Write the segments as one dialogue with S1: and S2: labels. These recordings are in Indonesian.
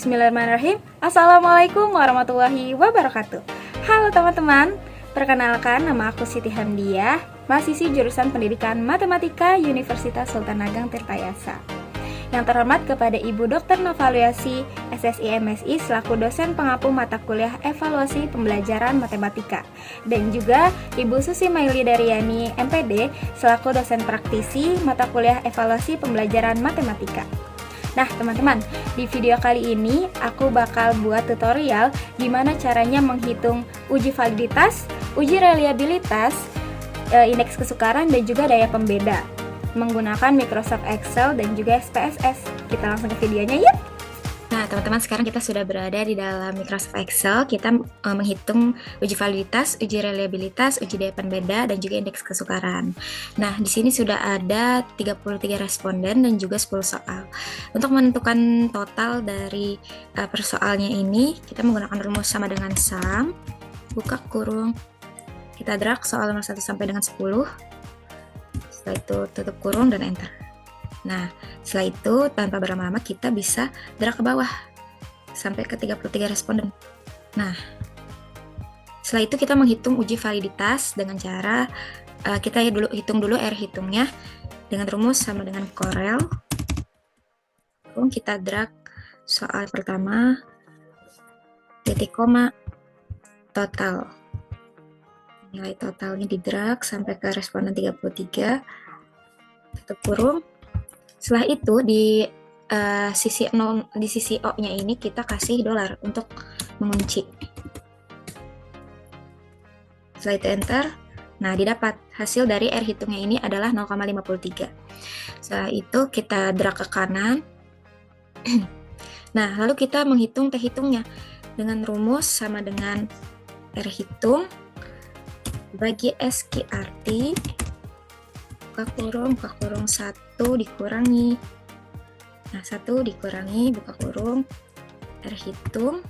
S1: Bismillahirrahmanirrahim. Assalamualaikum warahmatullahi wabarakatuh. Halo teman-teman, perkenalkan nama aku Siti Hamdiah, mahasiswi jurusan Pendidikan Matematika Universitas Sultan Ageng Tirtayasa. Yang terhormat kepada Ibu Dr. Novaluasi SSI MSI selaku dosen pengampu mata kuliah evaluasi pembelajaran matematika, dan juga Ibu Susi Maili Daryani MPD selaku dosen praktisi mata kuliah evaluasi pembelajaran matematika. Nah teman-teman, di video kali ini aku bakal buat tutorial gimana caranya menghitung uji validitas, uji reliabilitas, indeks kesukaran dan juga daya pembeda menggunakan Microsoft Excel dan juga SPSS. Kita langsung ke videonya yuk. Nah teman-teman, sekarang kita sudah berada di dalam Microsoft Excel. Kita menghitung uji validitas, uji reliabilitas, uji daya pembeda dan juga indeks kesukaran. Nah di sini sudah ada 33 responden dan juga 10 soal. Untuk menentukan total dari persoalnya ini, kita menggunakan rumus sama dengan sum, buka kurung, kita drag soal nomor 1 sampai dengan 10. Setelah itu tutup kurung dan enter. Nah, setelah itu tanpa berlama-lama kita bisa drag ke bawah sampai ke 33 responden. Nah, setelah itu kita menghitung uji validitas dengan cara kita hitung dulu R hitungnya dengan rumus sama dengan Corel. Kita drag soal pertama, titik koma, total. Nilai totalnya di drag sampai ke responden 33, tutup kurung. Setelah itu di sisi O-nya ini kita kasih dolar untuk mengunci. Setelah itu enter. Nah, didapat hasil dari R hitungnya ini adalah 0,53. Setelah itu kita drag ke kanan. Nah, lalu kita menghitung T hitungnya dengan rumus sama dengan R hitung bagi SQRT, buka kurung 1 dikurangi, nah 1 dikurangi, buka kurung, R hitung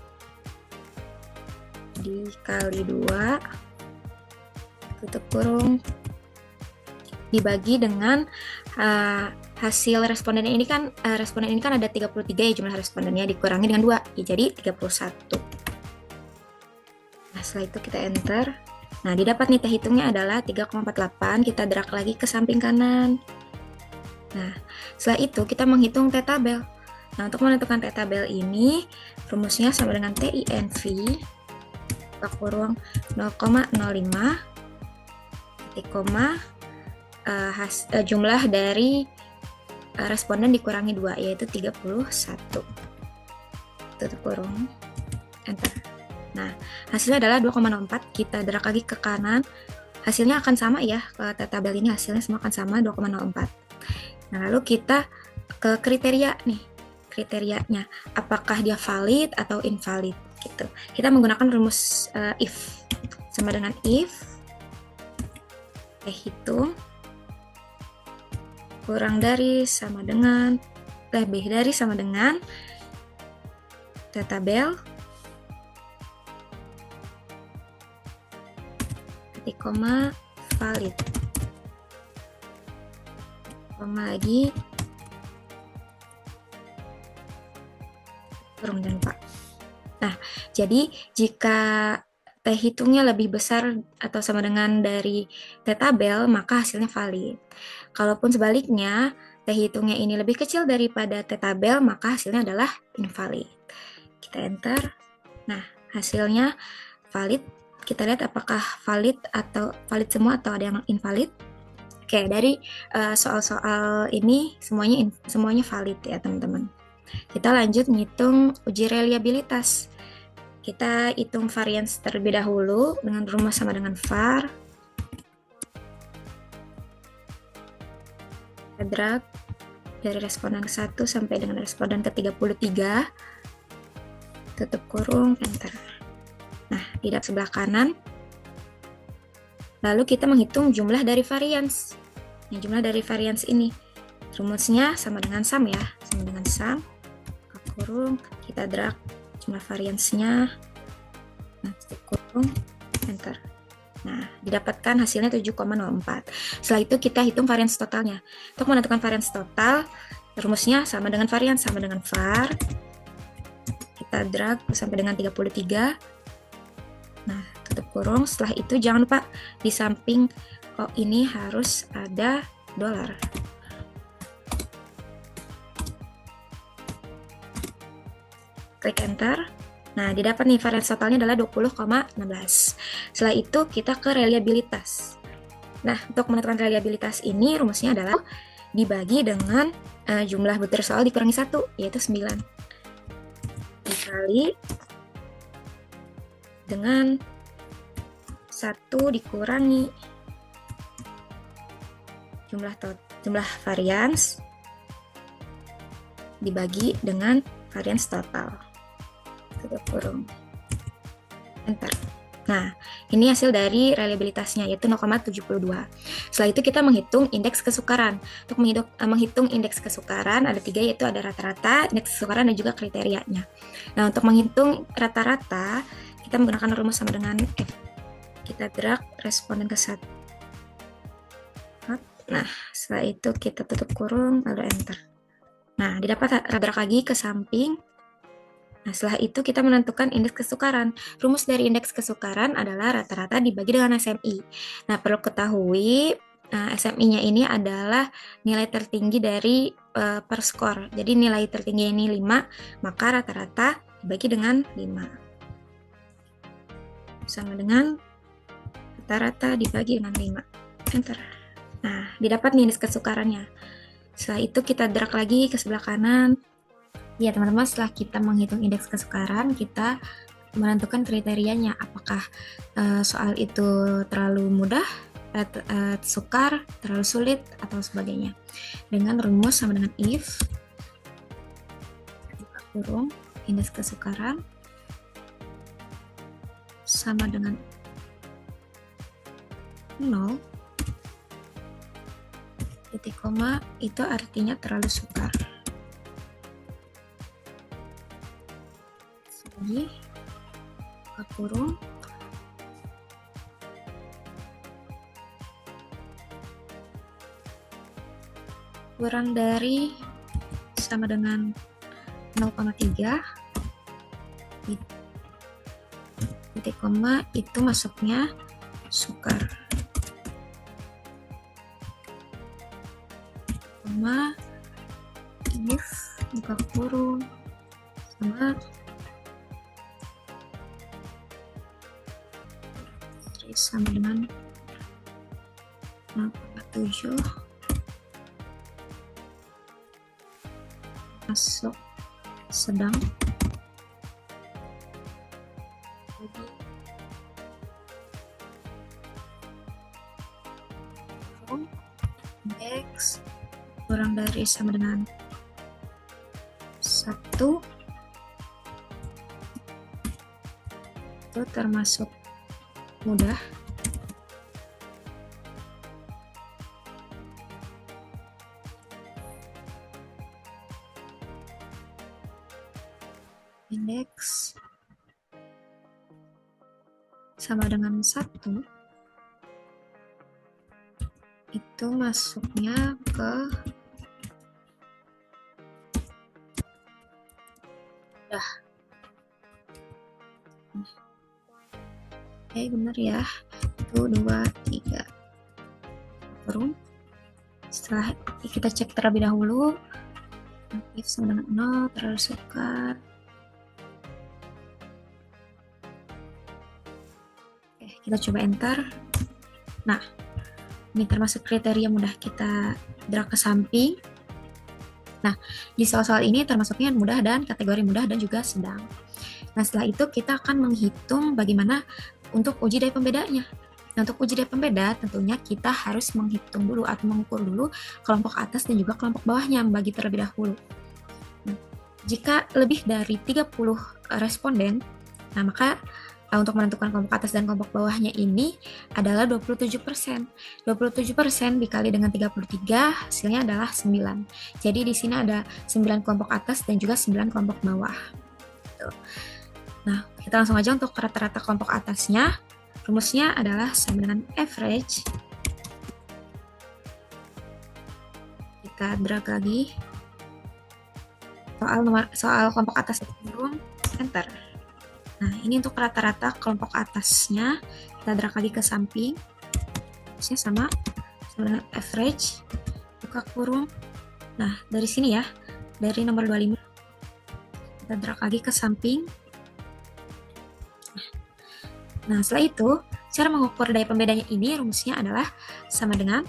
S1: dikali 2, tutup kurung, dibagi dengan hasil responden ini kan ada 33 ya jumlah respondennya, dikurangi dengan 2 ya jadi 31. Nah setelah itu kita enter. Nah, didapat nih T hitungnya adalah 3,48, kita drag lagi ke samping kanan. Nah, setelah itu kita menghitung T tabel. Nah, untuk menentukan T tabel ini, rumusnya sama dengan TINV, buka kurung 0,05, titik koma, jumlah dari responden dikurangi 2, yaitu 31. Tutup kurung, enter. Nah, hasilnya adalah 2,04, kita drag lagi ke kanan, hasilnya akan sama ya, ke tabel ini hasilnya semua akan sama, 2,04. Nah, lalu kita ke kriteria nih, kriterianya, apakah dia valid atau invalid, gitu. Kita menggunakan rumus if, sama dengan if, hitung, kurang dari sama dengan, lebih dari sama dengan, tabel, titik koma valid, koma lagi, kurung dan 4. Nah, jadi jika T hitungnya lebih besar atau sama dengan dari T tabel, maka hasilnya valid. Kalaupun sebaliknya, T hitungnya ini lebih kecil daripada T tabel, maka hasilnya adalah invalid. Kita enter. Nah, hasilnya valid. Kita lihat apakah valid semua atau ada yang invalid. Oke, dari soal-soal ini semuanya valid ya teman-teman. Kita lanjut ngitung uji reliabilitas. Kita hitung variance terlebih dahulu dengan rumus sama dengan var. Kita drag dari responden ke 1 sampai dengan responden ke 33. Tutup kurung, enter. Nah, di sebelah kanan, lalu kita menghitung jumlah dari variance. Nah, jumlah dari variance ini, rumusnya sama dengan sum ya, sama dengan sum, buka kurung, kita drag jumlah variance-nya, nah, tutup kurung, enter. Nah, didapatkan hasilnya 7,04. Setelah itu kita hitung variance totalnya. Untuk menentukan variance total, rumusnya sama dengan variance, sama dengan var, kita drag sampai dengan 33. Nah, tutup kurung. Setelah itu jangan lupa di samping ini harus ada dolar. Klik enter. Nah, didapat nih varians totalnya adalah 20,16. Setelah itu kita ke reliabilitas. Nah, untuk menentukan reliabilitas ini rumusnya adalah dibagi dengan jumlah butir soal dikurangi 1, yaitu 9. Dikali dengan 1 dikurangi jumlah varians dibagi dengan varians total. Tutup kurung. Enter. Nah, ini hasil dari reliabilitasnya, yaitu 0,72. Setelah itu kita menghitung indeks kesukaran. Untuk menghitung indeks kesukaran ada 3, yaitu ada rata-rata, indeks kesukaran, dan juga kriterianya. Nah, untuk menghitung rata-rata, kita menggunakan rumus sama dengan F. Kita drag responden ke 1. Nah, setelah itu kita tutup kurung, lalu enter. Nah, didapat drag lagi ke samping. Nah, setelah itu kita menentukan indeks kesukaran. Rumus dari indeks kesukaran adalah rata-rata dibagi dengan SMI. Nah, perlu ketahui SMI-nya ini adalah nilai tertinggi dari per skor. Jadi nilai tertinggi ini 5, maka rata-rata dibagi dengan 5. Sama dengan rata-rata dibagi dengan 5. Enter. Nah, didapat nih indeks kesukarannya. Setelah itu kita drag lagi ke sebelah kanan. Ya teman-teman, setelah kita menghitung indeks kesukaran, kita menentukan kriterianya. Apakah soal itu terlalu mudah, sukar, terlalu sulit, atau sebagainya. Dengan rumus sama dengan if, buka kurung, indeks kesukaran, sama dengan 0, titik koma, itu artinya terlalu sukar. Lagi buka kurung, kurang dari sama dengan 0,3, titik koma itu masuknya sukar, koma if buka kurung sama dengan 0,7 masuk sedang. Jadi indeks kurang dari sama dengan 1 itu termasuk mudah. Indeks sama dengan 1 itu masuknya ke mudah. Oke, benar ya. 1, 2, 3. Kurung. Setelah kita cek terlebih dahulu, if sama dengan 0, terlalu sukar. Oke, kita coba enter. Nah, ini termasuk kriteria mudah, kita drag ke samping. Nah, di soal-soal ini termasuknya mudah dan kategori mudah dan juga sedang. Nah, setelah itu kita akan menghitung bagaimana untuk uji daya pembedanya. Nah, untuk uji daya pembeda tentunya kita harus menghitung dulu atau mengukur dulu kelompok atas dan juga kelompok bawahnya, membagi terlebih dahulu. Nah, jika lebih dari 30 responden, nah maka untuk menentukan kelompok atas dan kelompok bawahnya ini adalah 27%. 27% dikali dengan 33 hasilnya adalah 9. Jadi di sini ada 9 kelompok atas dan juga 9 kelompok bawah. Nah, kita langsung aja untuk rata-rata kelompok atasnya. Rumusnya adalah sama dengan average. Kita drag lagi. Soal kelompok atas turun enter. Nah, ini untuk rata-rata kelompok atasnya, kita drag lagi ke samping, terusnya sama dengan average, buka kurung. Nah, dari sini ya, dari nomor 25, kita drag lagi ke samping. Nah, setelah itu, cara mengukur daya pembedanya ini, rumusnya adalah sama dengan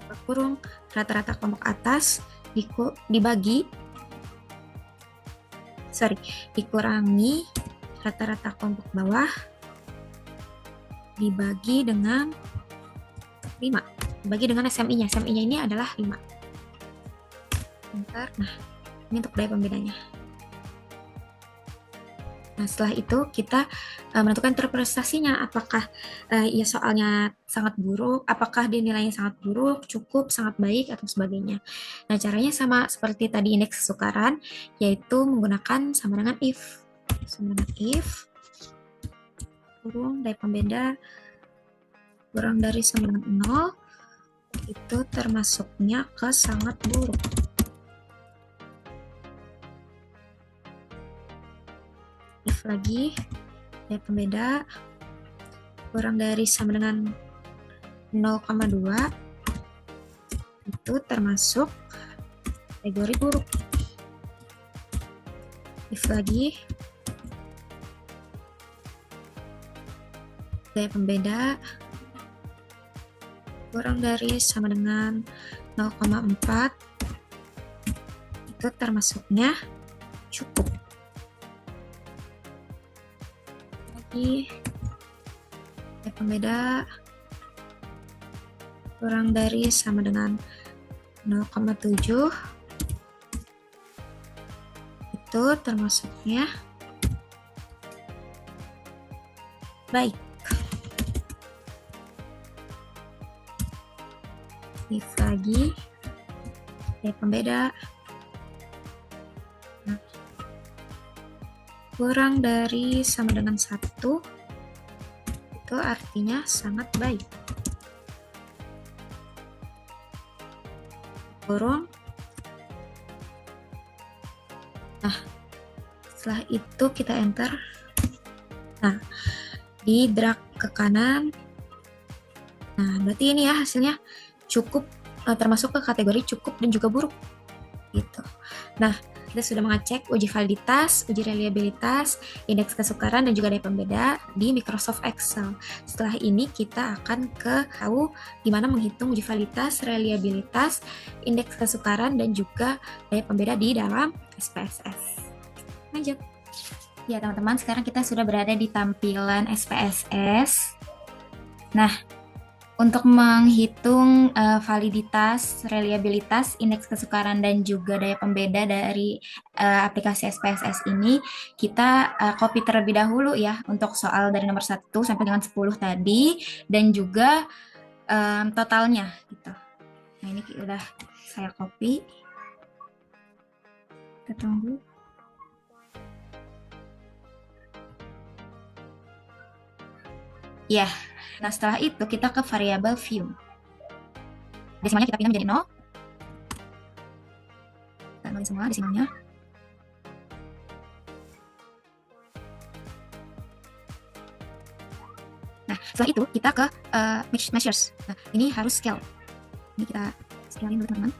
S1: buka kurung rata-rata kelompok atas dikurangi rata-rata kelompok bawah dibagi dengan 5, dibagi dengan SMI-nya. SMI-nya ini adalah 5. Bentar. Nah, ini untuk daya pembedanya. Nah, setelah itu kita menentukan interpretasinya, apakah ya soalnya sangat buruk, apakah dia nilainya sangat buruk, cukup, sangat baik, atau sebagainya. Nah, caranya sama seperti tadi indeks kesukaran, yaitu menggunakan sama dengan if. Sama dengan if, kurung daya pembeda kurang dari sama dengan 0, itu termasuknya ke sangat buruk. If lagi, daya pembeda kurang dari sama dengan 0,2, itu termasuk kategori buruk. If lagi, daya pembeda kurang dari sama dengan 0,4, itu termasuknya cukup. Lagi, daya pembeda kurang dari sama dengan 0,7, itu termasuknya baik. If lagi, daya pembeda kurang dari sama dengan 1, itu artinya sangat baik. Kurung. Nah, setelah itu kita enter. Nah, di drag ke kanan. Nah, berarti ini ya hasilnya cukup, termasuk ke kategori cukup dan juga buruk gitu. Nah, kita sudah mengecek uji validitas, uji reliabilitas, indeks kesukaran, dan juga daya pembeda di Microsoft Excel. Setelah ini kita akan tahu gimana menghitung uji validitas, reliabilitas, indeks kesukaran, dan juga daya pembeda di dalam SPSS. Lanjut. Ya teman-teman, sekarang kita sudah berada di tampilan SPSS. Nah, untuk menghitung validitas, reliabilitas, indeks kesukaran, dan juga daya pembeda dari aplikasi SPSS ini, kita copy terlebih dahulu ya untuk soal dari nomor 1 sampai dengan 10 tadi, dan juga totalnya gitu. Nah, ini udah saya copy. Kita tunggu. Ya. Nah, setelah itu kita ke variabel view. Desimalnya kita pindah menjadi 0. Kita nolin semua desimalnya. Nah, setelah itu kita ke measures. Nah, ini harus scale. Ini kita scale-in dulu teman-teman.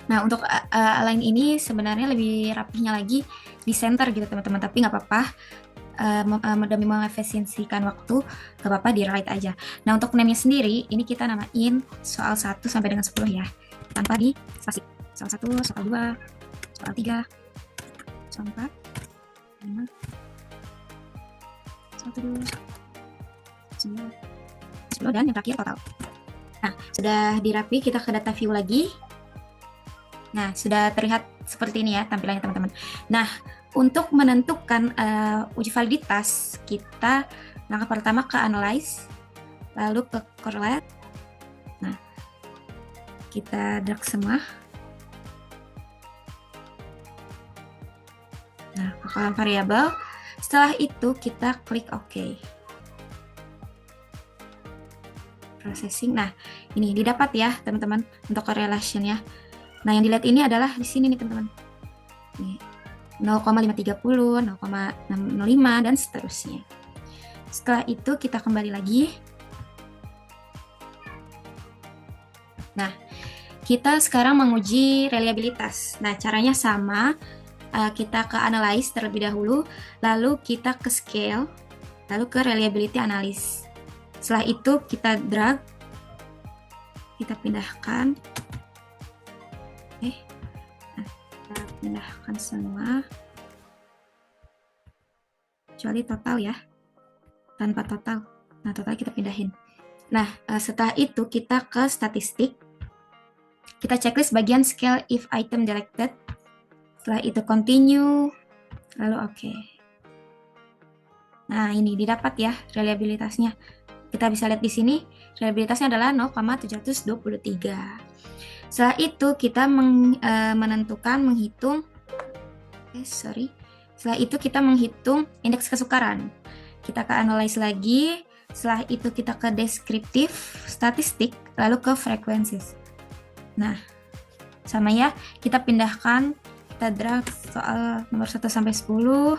S1: Nah, untuk align ini sebenarnya lebih rapihnya lagi di center gitu teman-teman, tapi nggak apa-apa. Demi mengefisiensikan waktu, gak apa-apa di write aja. Nah, untuk name-nya sendiri, ini kita namain soal 1 sampai dengan 10 ya, tanpa di spasi. Soal 1, soal 2, soal 3, soal 4, 5, soal 7, 10, dan yang terakhir total. Nah, sudah dirapi, kita ke data view lagi. Nah, sudah terlihat seperti ini ya tampilannya teman-teman. Nah, untuk menentukan uji validitas, kita langkah pertama ke analyze, lalu ke correlate. Nah, kita drag semua. Nah, ke kolom variabel. Setelah itu kita klik OK. Processing. Nah, ini didapat ya teman-teman untuk correlation-nya. Nah, yang dilihat ini adalah di sini nih teman-teman. Nih, 0,530, 0,605 dan seterusnya. Setelah itu kita kembali lagi. Nah, kita sekarang menguji reliabilitas. Nah, caranya sama. Kita ke analyze terlebih dahulu, lalu kita ke scale, lalu ke reliability analysis. Setelah itu kita drag, kita pindahkan. Oke, nah, kita pindahkan semua, kecuali total ya, tanpa total. Nah, total kita pindahin. Nah, setelah itu kita ke statistik. Kita checklist bagian scale if item directed. Setelah itu continue, lalu oke. Nah, ini didapat ya reliabilitasnya. Kita bisa lihat di sini, reliabilitasnya adalah 0,723. Setelah itu kita Setelah itu kita menghitung indeks kesukaran. Kita ke analyze lagi, setelah itu kita ke deskriptif, statistik, lalu ke frequencies. Nah, sama ya, kita pindahkan, kita drag soal nomor 1 sampai 10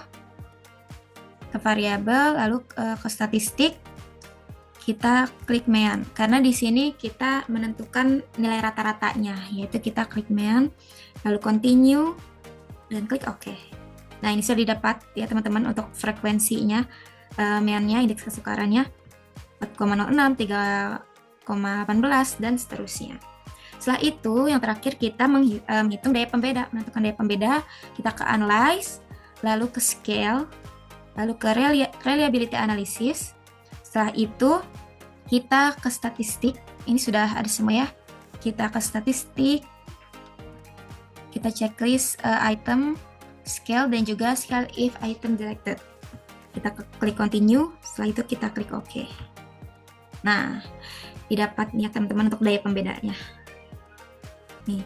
S1: ke variabel, lalu ke statistik, kita klik MEAN. Karena di sini kita menentukan nilai rata-ratanya, yaitu kita klik MEAN, lalu continue, dan klik OK. Nah, ini sudah didapat ya teman-teman untuk frekuensinya, MEAN-nya, indeks kesukarannya 4,06, 3,18, dan seterusnya. Setelah itu, yang terakhir kita menghitung daya pembeda, menentukan daya pembeda, kita ke analyze, lalu ke scale, lalu ke reliability analysis. Setelah itu, kita ke statistik, ini sudah ada semua ya, kita ke statistik, kita checklist item, scale, dan juga scale if item directed. Kita klik continue, setelah itu kita klik OK. Nah, didapat nih teman-teman untuk daya pembedanya. Nih,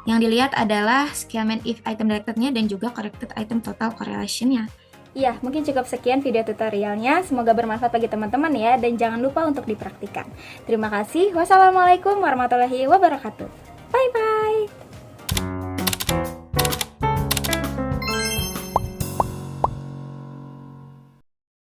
S1: yang dilihat adalah scale if item directed-nya dan juga corrected item total correlation-nya. Iya, mungkin cukup sekian video tutorialnya. Semoga bermanfaat bagi teman-teman ya, dan jangan lupa untuk dipraktikkan. Terima kasih. Wassalamualaikum warahmatullahi wabarakatuh. Bye-bye.